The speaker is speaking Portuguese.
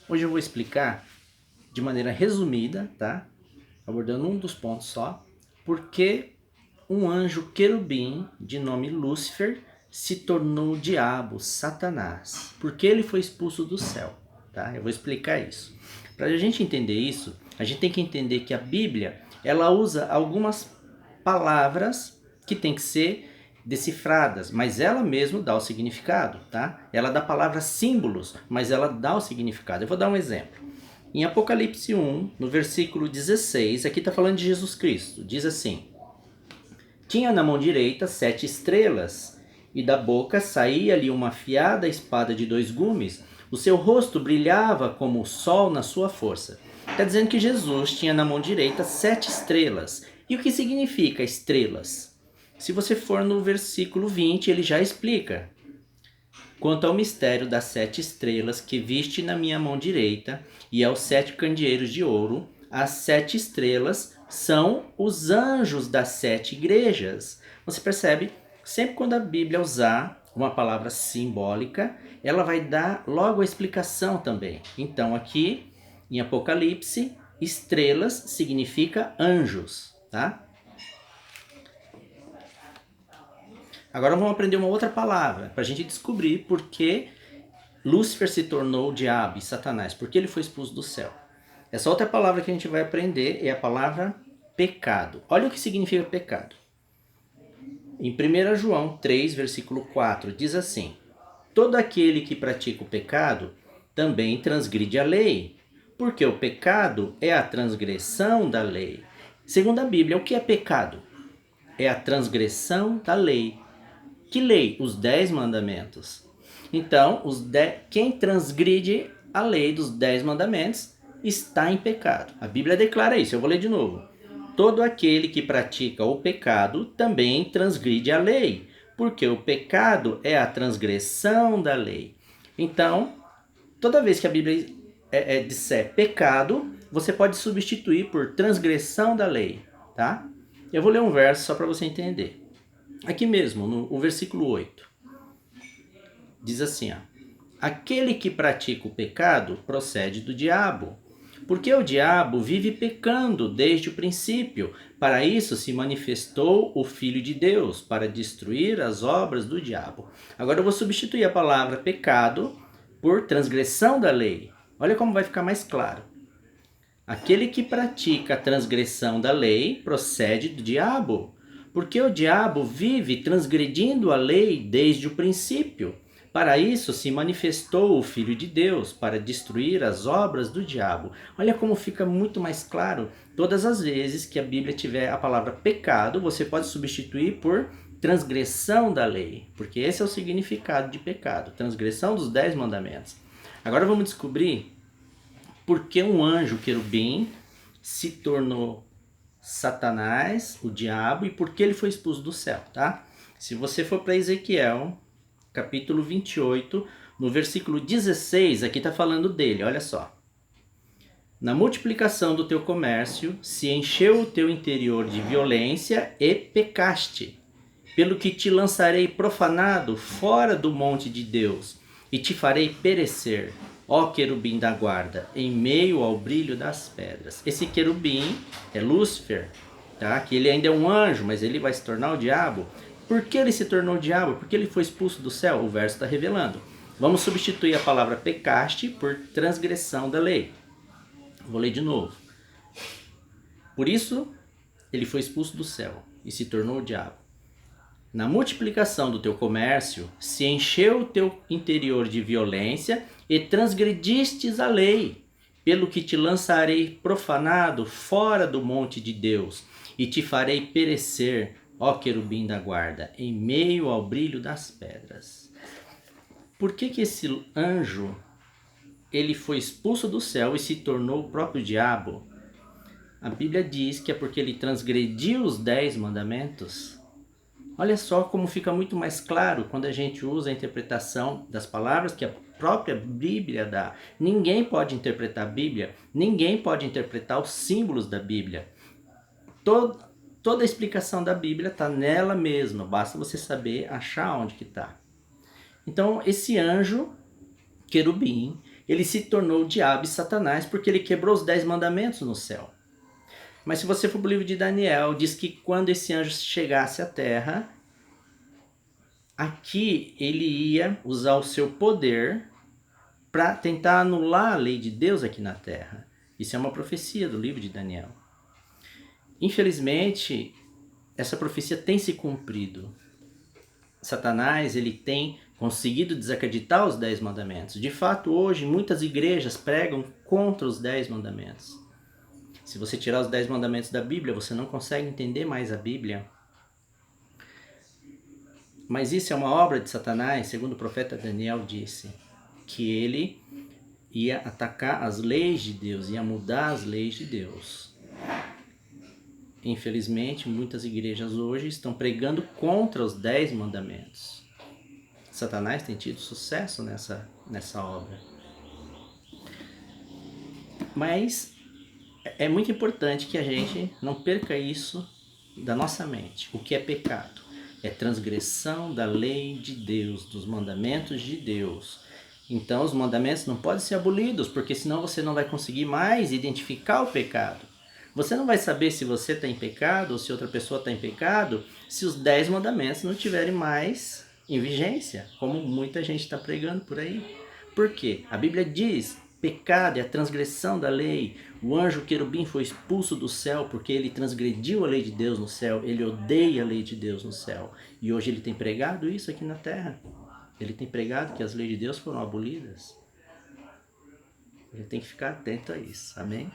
Hoje eu vou explicar de maneira resumida, tá? Abordando um dos pontos só, por que um anjo querubim de nome Lúcifer se tornou o diabo, Satanás. Por que ele foi expulso do céu, tá? Eu vou explicar isso. Para a gente entender isso, a gente tem que entender que a Bíblia, ela usa algumas palavras que tem que ser decifradas, mas ela mesma dá o significado, tá? Ela dá palavras símbolos, mas ela dá o significado. Eu vou dar um exemplo. Em Apocalipse 1, no versículo 16, aqui está falando de Jesus Cristo. Diz assim: tinha na mão direita 7 estrelas, e da boca saía-lhe uma afiada espada de 2 gumes. O seu rosto brilhava como o sol na sua força. Está dizendo que Jesus tinha na mão direita 7 estrelas. E o que significa estrelas? Se você for no versículo 20, ele já explica. Quanto ao mistério das 7 estrelas que viste na minha mão direita e aos 7 candeeiros de ouro, as 7 estrelas são os anjos das 7 igrejas. Você percebe? Sempre quando a Bíblia usar uma palavra simbólica, ela vai dar logo a explicação também. Então aqui em Apocalipse, estrelas significa anjos, tá? Agora vamos aprender uma outra palavra para a gente descobrir por que Lúcifer se tornou o diabo e Satanás, porque ele foi expulso do céu. Essa outra palavra que a gente vai aprender é a palavra pecado. Olha o que significa pecado. Em 1 João 3, versículo 4, diz assim: todo aquele que pratica o pecado também transgride a lei, porque o pecado é a transgressão da lei. Segundo a Bíblia, o que é pecado? É a transgressão da lei. Que lei? Os 10 mandamentos. Então, quem transgride a lei dos 10 mandamentos está em pecado. A Bíblia declara isso, eu vou ler de novo. Todo aquele que pratica o pecado também transgride a lei, porque o pecado é a transgressão da lei. Então, toda vez que a Bíblia disser pecado, você pode substituir por transgressão da lei, tá? Eu vou ler um verso só para você entender. Aqui mesmo, no versículo 8. Diz assim, ó: aquele que pratica o pecado procede do diabo, porque o diabo vive pecando desde o princípio. Para isso se manifestou o Filho de Deus, para destruir as obras do diabo. Agora eu vou substituir a palavra pecado por transgressão da lei. Olha como vai ficar mais claro. Aquele que pratica a transgressão da lei procede do diabo, porque o diabo vive transgredindo a lei desde o princípio. Para isso se manifestou o Filho de Deus, para destruir as obras do diabo. Olha como fica muito mais claro. Todas as vezes que a Bíblia tiver a palavra pecado, você pode substituir por transgressão da lei, porque esse é o significado de pecado, transgressão dos 10 mandamentos. Agora vamos descobrir por que um anjo querubim se tornou Satanás, o diabo, e por que ele foi expulso do céu, tá? Se você for para Ezequiel, capítulo 28, no versículo 16, aqui está falando dele, olha só. Na multiplicação do teu comércio, se encheu o teu interior de violência e pecaste, pelo que te lançarei profanado fora do monte de Deus, e te farei perecer, ó querubim da guarda, em meio ao brilho das pedras. Esse querubim é Lúcifer, tá? Que ele ainda é um anjo, mas ele vai se tornar o diabo. Por que ele se tornou o diabo? Porque ele foi expulso do céu? O verso está revelando. Vamos substituir a palavra pecaste por transgressão da lei. Vou ler de novo. Por isso, ele foi expulso do céu e se tornou o diabo. Na multiplicação do teu comércio, se encheu o teu interior de violência e transgredistes a lei, pelo que te lançarei profanado fora do monte de Deus, e te farei perecer, ó querubim da guarda, em meio ao brilho das pedras. Por que esse anjo ele foi expulso do céu e se tornou o próprio diabo? A Bíblia diz que é porque ele transgrediu os 10 mandamentos. Olha só como fica muito mais claro quando a gente usa a interpretação das palavras que a própria Bíblia dá. Ninguém pode interpretar a Bíblia, ninguém pode interpretar os símbolos da Bíblia. Toda a explicação da Bíblia está nela mesma, basta você saber achar onde que está. Então esse anjo, querubim, ele se tornou o diabo e Satanás porque ele quebrou os 10 mandamentos no céu. Mas se você for para o livro de Daniel, diz que quando esse anjo chegasse à terra, aqui ele ia usar o seu poder para tentar anular a lei de Deus aqui na terra. Isso é uma profecia do livro de Daniel. Infelizmente, essa profecia tem se cumprido. Satanás, ele tem conseguido desacreditar os 10 mandamentos. De fato, hoje, muitas igrejas pregam contra os 10 mandamentos. Se você tirar os 10 mandamentos da Bíblia, você não consegue entender mais a Bíblia. Mas isso é uma obra de Satanás, segundo o profeta Daniel disse, que ele ia atacar as leis de Deus, ia mudar as leis de Deus. Infelizmente, muitas igrejas hoje estão pregando contra os 10 mandamentos. Satanás tem tido sucesso nessa obra. Mas é muito importante que a gente não perca isso da nossa mente. O que é pecado? É transgressão da lei de Deus, dos mandamentos de Deus. Então os mandamentos não podem ser abolidos, porque senão você não vai conseguir mais identificar o pecado. Você não vai saber se você está em pecado ou se outra pessoa está em pecado se os 10 mandamentos não estiverem mais em vigência, como muita gente está pregando por aí. Por quê? A Bíblia diz: pecado é a transgressão da lei. O anjo querubim foi expulso do céu porque ele transgrediu a lei de Deus no céu. Ele odeia a lei de Deus no céu. E hoje ele tem pregado isso aqui na terra. Ele tem pregado que as leis de Deus foram abolidas. Ele tem que ficar atento a isso. Amém?